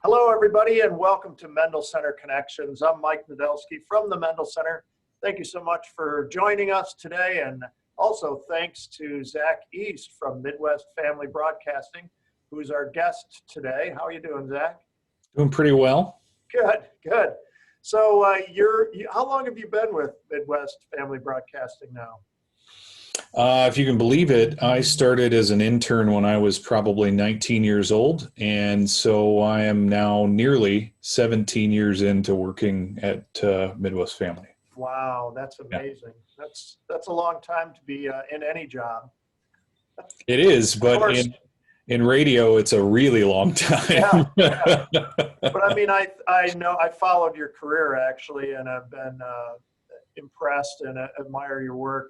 Hello, everybody, and welcome to Mendel Center Connections. I'm Mike Nadolski from the Mendel Center. Thank you so much for joining us today, and also thanks to Zack East from Midwest Family Broadcasting, who is our guest today. How are you doing, Zack? Doing pretty well. Good, good. So how long have you been with Midwest Family Broadcasting now? If you can believe it, I started as an intern when I was probably 19 years old. And so I am now nearly 17 years into working at Midwest Family. Wow, that's amazing. Yeah. That's a long time to be in any job. It is, but in radio, it's a really long time. Yeah. But I mean, I know I followed your career actually, and I've been impressed and admire your work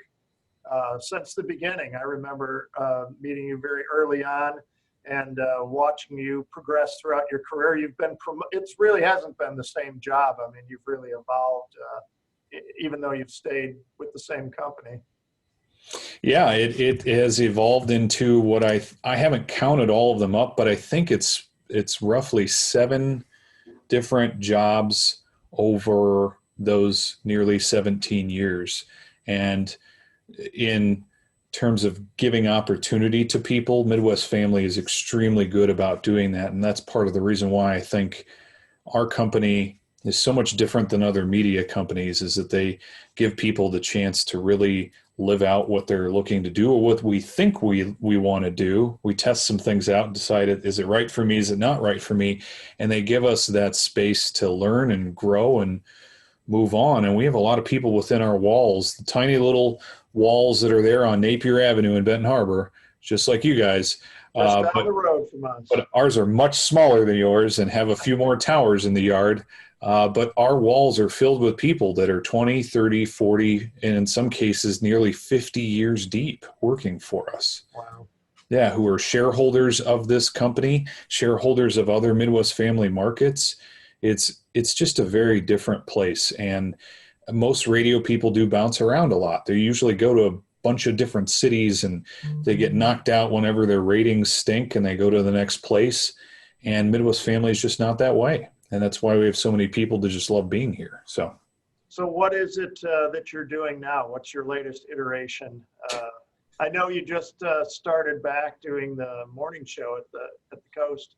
since the beginning. I remember meeting you very early on and watching you progress throughout your career. You've been it really hasn't been the same job. I mean, you've really evolved, even though you've stayed with the same company. Yeah, it has evolved into what I haven't counted all of them up, but I think it's roughly 7 different jobs over those nearly 17 years. And in terms of giving opportunity to people, Midwest Family is extremely good about doing that. And that's part of the reason why I think our company is so much different than other media companies, is that they give people the chance to really live out what they're looking to do or what we think we want to do. We test some things out and decide, is it right for me? Is it not right for me? And they give us that space to learn and grow and move on. And we have a lot of people within our walls, the tiny little walls that are there on Napier Avenue in Benton Harbor, just like you guys. Just down the road from us. But ours are much smaller than yours and have a few more towers in the yard. But our walls are filled with people that are 20, 30, 40, and in some cases nearly 50 years deep working for us. Wow. Yeah, who are shareholders of this company, shareholders of other Midwest Family markets. It's just a very different place. And most radio people do bounce around a lot. They usually go to a bunch of different cities and they get knocked out whenever their ratings stink and they go to the next place. And Midwest Family is just not that way. And that's why we have so many people that just love being here. So what is it that you're doing now? What's your latest iteration? I know you just started back doing the morning show at the Coast.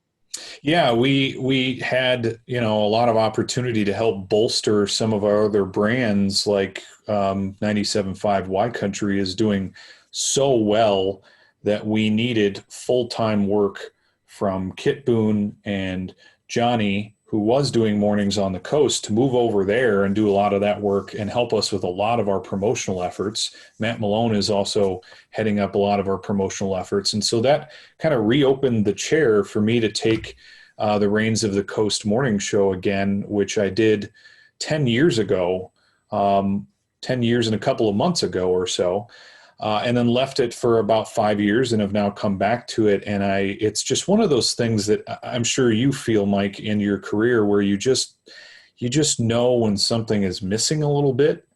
Yeah, we had, a lot of opportunity to help bolster some of our other brands, like 97.5 Y Country is doing so well that we needed full-time work from Kit Boone and Johnny, who was doing mornings on the Coast, to move over there and do a lot of that work and help us with a lot of our promotional efforts. Matt Malone is also heading up a lot of our promotional efforts. And so that kind of reopened the chair for me to take the reins of the Coast Morning Show again, which I did 10 years ago, 10 years and a couple of months ago or so. And then left it for about 5 years and have now come back to it. And it's just one of those things that I'm sure you feel, Mike, in your career, where you just know when something is missing a little bit.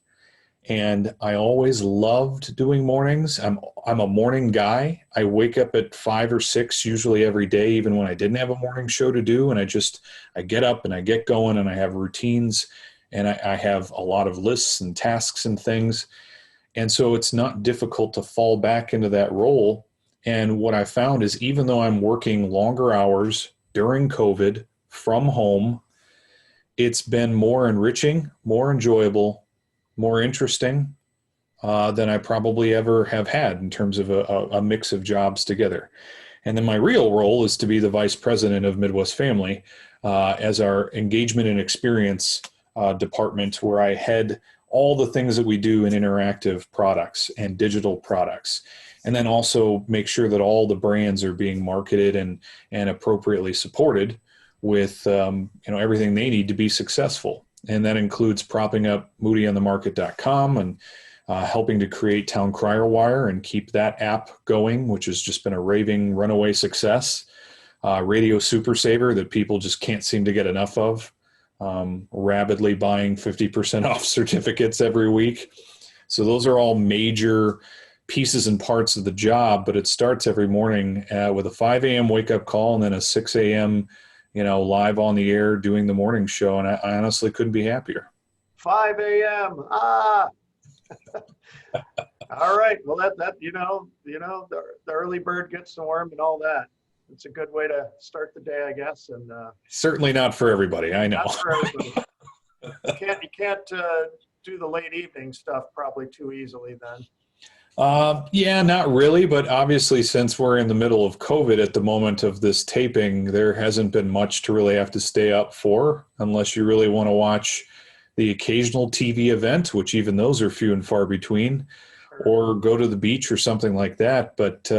And I always loved doing mornings. I'm a morning guy. I wake up at 5 or 6 usually every day, even when I didn't have a morning show to do. And I get up and I get going and I have routines and I have a lot of lists and tasks and things. And so it's not difficult to fall back into that role. And what I found is, even though I'm working longer hours during COVID from home, it's been more enriching, more enjoyable, more interesting than I probably ever have had in terms of a mix of jobs together. And then my real role is to be the vice president of Midwest Family as our engagement and experience department, where I head all the things that we do in interactive products and digital products, and then also make sure that all the brands are being marketed and appropriately supported with everything they need to be successful. And that includes propping up moodyonthemarket.com and helping to create Town Crier Wire and keep that app going, which has just been a raving runaway success. Radio Super Saver that people just can't seem to get enough of. Rapidly buying 50% off certificates every week. So those are all major pieces and parts of the job, but it starts every morning with a 5 a.m. wake up call and then a 6 a.m. live on the air doing the morning show. And I honestly couldn't be happier. 5 a.m. Ah, all right. Well, the early bird gets the worm and all that. It's a good way to start the day, I guess. And Certainly not for everybody. I know. not for everybody. You can't do the late evening stuff probably too easily then. Yeah, not really. But obviously, since we're in the middle of COVID at the moment of this taping, there hasn't been much to really have to stay up for, unless you really want to watch the occasional TV event, which even those are few and far between, or go to the beach or something like that. But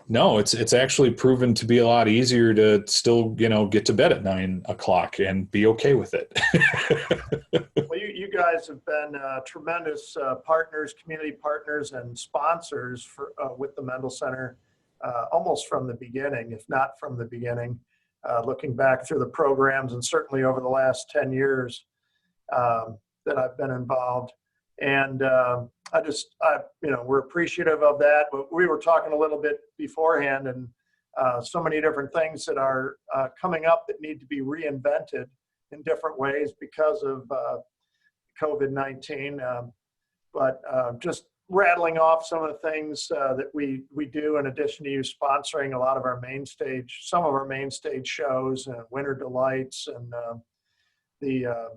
no, it's actually proven to be a lot easier to still, get to bed at 9 o'clock and be okay with it. Well, you guys have been tremendous partners, community partners, and sponsors with the Mendel Center almost from the beginning, if not from the beginning, looking back through the programs and certainly over the last 10 years that I've been involved. And we're appreciative of that. But we were talking a little bit beforehand, and so many different things that are coming up that need to be reinvented in different ways because of COVID-19. But just rattling off some of the things that we do in addition to you sponsoring a lot of our some of our main stage shows, Winter Delights, and the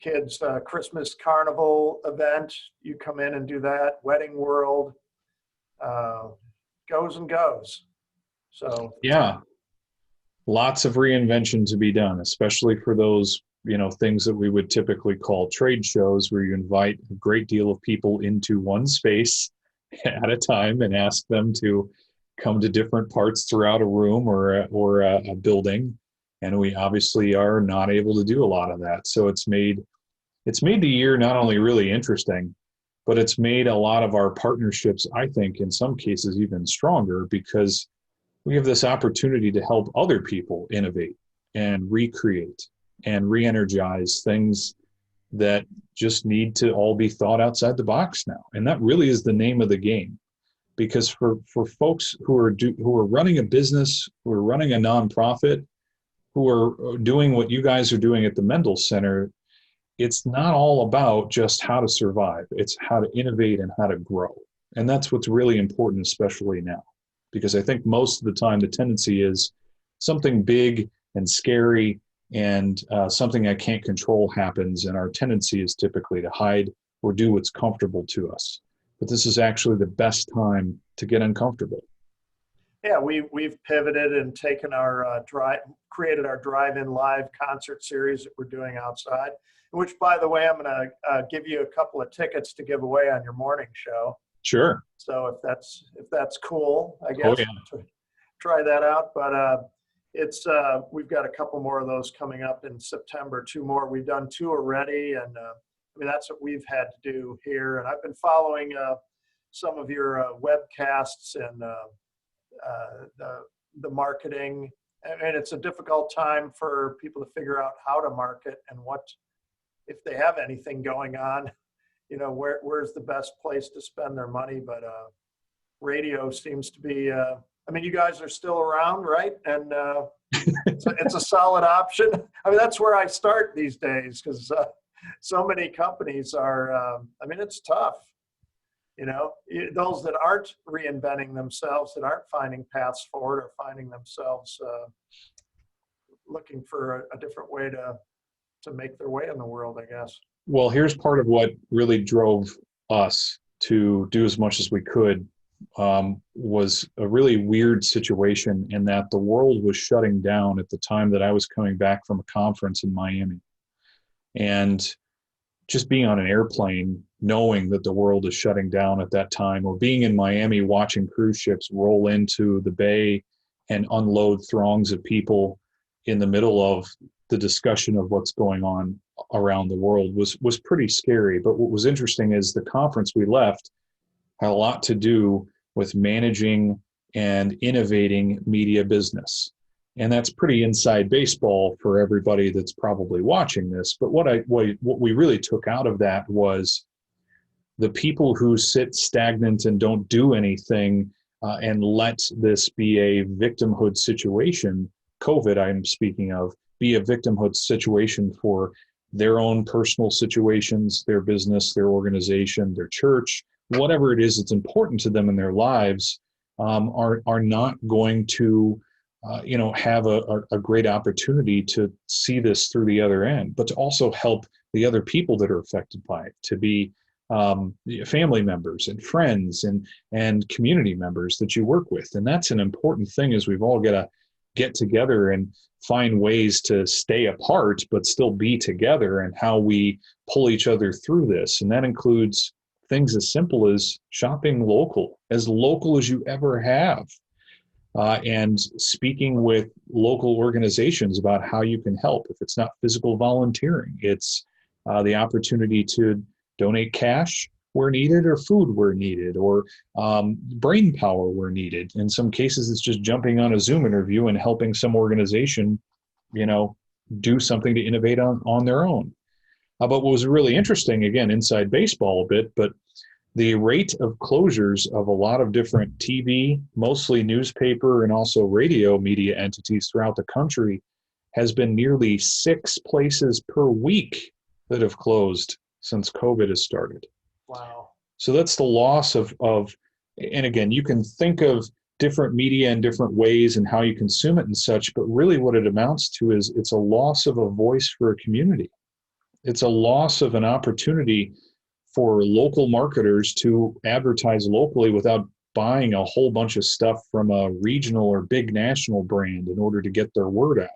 kids Christmas Carnival event. You come in and do that. Wedding World goes and goes. So yeah, lots of reinvention to be done, especially for those things that we would typically call trade shows, where you invite a great deal of people into one space at a time and ask them to come to different parts throughout a room or a building. And we obviously are not able to do a lot of that. So it's made the year not only really interesting, but it's made a lot of our partnerships, I think, in some cases even stronger, because we have this opportunity to help other people innovate and recreate and re-energize things that just need to all be thought outside the box now. And that really is the name of the game. Because for folks who are running a business, who are running a nonprofit, who are doing what you guys are doing at the Mendel Center, it's not all about just how to survive. It's how to innovate and how to grow. And that's what's really important, especially now. Because I think most of the time the tendency is something big and scary and something I can't control happens. And our tendency is typically to hide or do what's comfortable to us. But this is actually the best time to get uncomfortable. Yeah, we've pivoted and taken created our drive-in live concert series that we're doing outside, which, by the way, I'm going to give you a couple of tickets to give away on your morning show. Sure. So if that's cool, I guess try that out. But we've got a couple more of those coming up in September. 2 more. We've done 2 already, and that's what we've had to do here. And I've been following some of your webcasts and the marketing. And it's a difficult time for people to figure out how to market and if they have anything going on, where's the best place to spend their money. But radio seems to be, you guys are still around, right? And it's a solid option. That's where I start these days, because so many companies are, it's tough. Those that aren't reinventing themselves, that aren't finding paths forward, or finding themselves looking for a different way to make their way in the world, I guess. Well, here's part of what really drove us to do as much as we could. Was a really weird situation in that the world was shutting down at the time that I was coming back from a conference in Miami. And just being on an airplane, knowing that the world is shutting down at that time, or being in Miami watching cruise ships roll into the bay and unload throngs of people in the middle of the discussion of what's going on around the world was pretty scary. But what was interesting is the conference we left had a lot to do with managing and innovating media business. And that's pretty inside baseball for everybody that's probably watching this. But what we really took out of that was the people who sit stagnant and don't do anything and let this be a victimhood situation COVID I'm speaking of, be a victimhood situation for their own personal situations, their business, their organization, their church, whatever it is that's important to them in their lives, are not going to have a great opportunity to see this through the other end, but to also help the other people that are affected by it, to be family members and friends and community members that you work with. And that's an important thing, is we've all got to get together and find ways to stay apart, but still be together, and how we pull each other through this. And that includes things as simple as shopping local as you ever have. And speaking with local organizations about how you can help. If it's not physical volunteering, it's the opportunity to donate cash where needed, or food where needed, or brain power where needed. In some cases, it's just jumping on a Zoom interview and helping some organization, do something to innovate on their own. But what was really interesting, again, inside baseball a bit, but the rate of closures of a lot of different TV, mostly newspaper, and also radio media entities throughout the country has been nearly 6 places per week that have closed since COVID has started. Wow. So that's the loss of, and again, you can think of different media in different ways and how you consume it and such, but really what it amounts to is it's a loss of a voice for a community. It's a loss of an opportunity for local marketers to advertise locally without buying a whole bunch of stuff from a regional or big national brand in order to get their word out.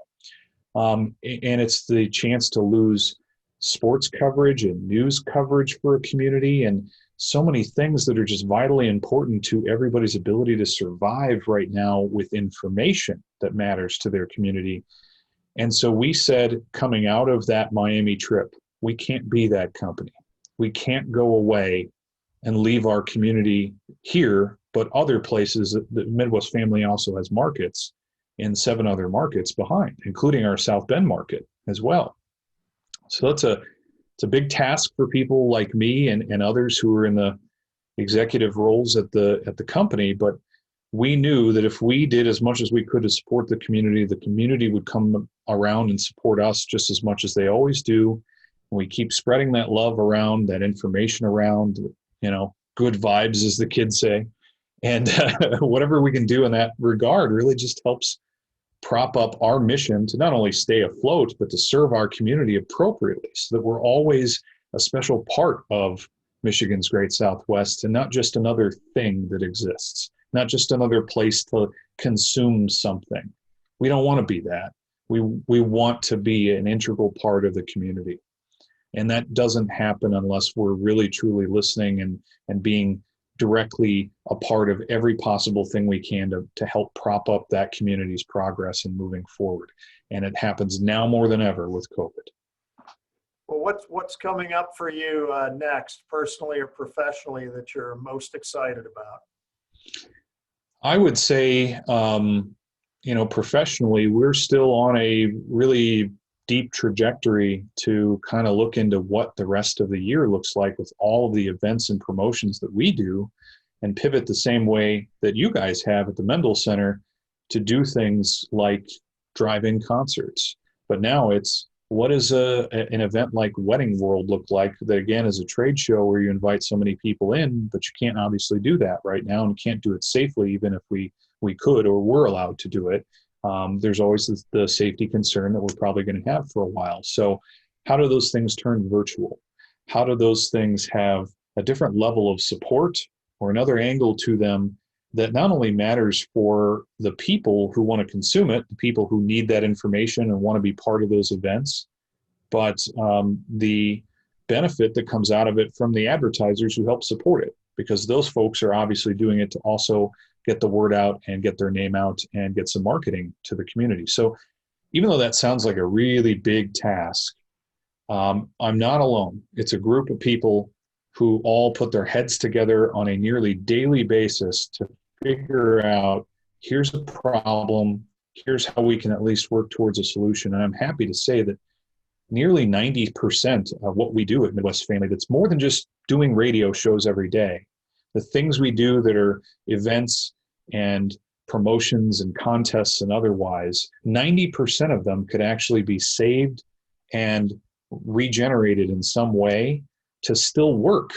And it's the chance to lose sports coverage and news coverage for a community, and so many things that are just vitally important to everybody's ability to survive right now with information that matters to their community. And so we said, coming out of that Miami trip, we can't be that company. We can't go away and leave our community here, but other places. The Midwest Family also has markets in 7 other markets behind, including our South Bend market as well. So it's a big task for people like me and others who are in the executive roles at the company. But we knew that if we did as much as we could to support the community would come around and support us just as much as they always do. And we keep spreading that love around, that information around, good vibes, as the kids say. And whatever we can do in that regard really just helps prop up our mission to not only stay afloat, but to serve our community appropriately, so that we're always a special part of Michigan's Great Southwest, and not just another thing that exists, not just another place to consume something. We don't want to be that. We want to be an integral part of the community. And that doesn't happen unless we're really truly listening and being directly a part of every possible thing we can to help prop up that community's progress and moving forward. And it happens now more than ever with COVID. Well, what's coming up for you next, personally or professionally, that you're most excited about? I would say, professionally, we're still on a really deep trajectory to kind of look into what the rest of the year looks like with all of the events and promotions that we do, and pivot the same way that you guys have at the Mendel Center to do things like drive-in concerts. But now it's, what does an event like Wedding World look like, that again is a trade show where you invite so many people in, but you can't obviously do that right now, and can't do it safely even if we could or were allowed to do it. There's always the safety concern that we're probably going to have for a while. So how do those things turn virtual? How do those things have a different level of support or another angle to them that not only matters for the people who want to consume it, the people who need that information and want to be part of those events, but the benefit that comes out of it from the advertisers who help support it, because those folks are obviously doing it to also get the word out and get their name out and get some marketing to the community. So even though that sounds like a really big task, I'm not alone. It's a group of people who all put their heads together on a nearly daily basis to figure out, here's a problem, here's how we can at least work towards a solution. And I'm happy to say that nearly 90% of what we do at Midwest Family, that's more than just doing radio shows every day. The things we do that are events and promotions and contests and otherwise, 90% of them could actually be saved and regenerated in some way to still work,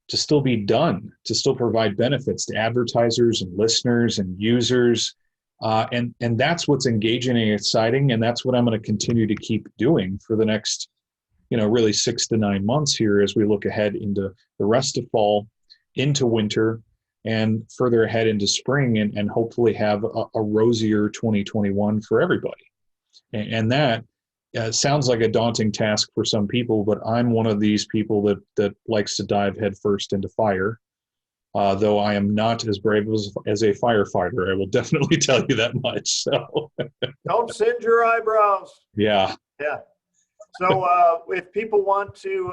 to still be done, to still provide benefits to advertisers and listeners and users. And that's what's engaging and exciting. And that's what I'm going to continue to keep doing for the next, really 6 to 9 months here as we look ahead into the rest of fall, into winter, and further ahead into spring, and hopefully have a rosier 2021 for everybody. And that sounds like a daunting task for some people, but I'm one of these people that likes to dive headfirst into fire. Though I am not as brave as a firefighter, I will definitely tell you that much. So don't singe your eyebrows. Yeah. So if people want to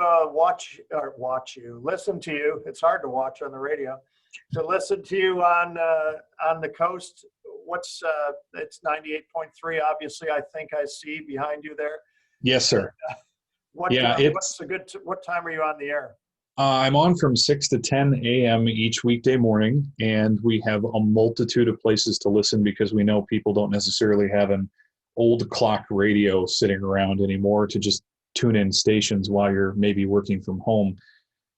listen to you, it's hard to watch on the radio. To listen to you on the coast, it's 98.3. Obviously, I think I see behind you there. Yes, sir. What time are you on the air? I'm on from 6 to 10 a.m. each weekday morning, and we have a multitude of places to listen because we know people don't necessarily have an old clock radio sitting around anymore to just tune in stations while you're maybe working from home.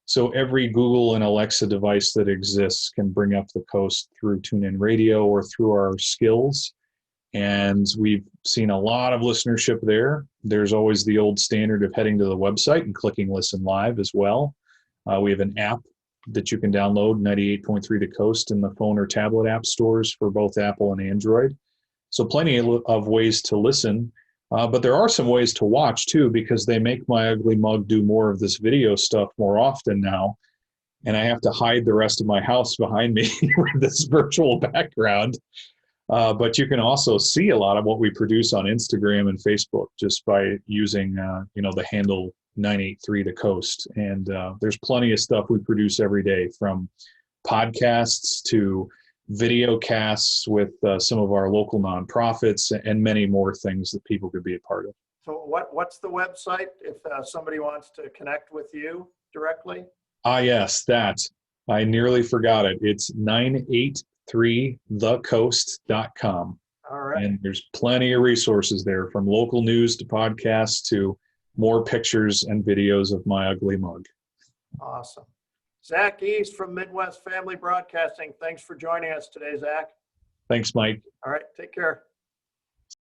So every Google and Alexa device that exists can bring up the coast through TuneIn Radio or through our skills. And we've seen a lot of listenership there. There's always the old standard of heading to the website and clicking listen live as well. We have an app that you can download, 98.3 The Coast, in the phone or tablet app stores for both Apple and Android. So plenty of ways to listen. But there are some ways to watch too, because they make My Ugly Mug do more of this video stuff more often now. And I have to hide the rest of my house behind me with this virtual background. But you can also see a lot of what we produce on Instagram and Facebook just by using, the handle 983 The Coast. And there's plenty of stuff we produce every day, from podcasts to video casts with some of our local nonprofits and many more things that people could be a part of. So what's the website if somebody wants to connect with you directly? Yes, that. I nearly forgot it. It's 983thecoast.com. All right. And there's plenty of resources there, from local news to podcasts to more pictures and videos of My Ugly Mug. Awesome. Zack East from Midwest Family Broadcasting. Thanks for joining us today, Zack. Thanks, Mike. All right. Take care.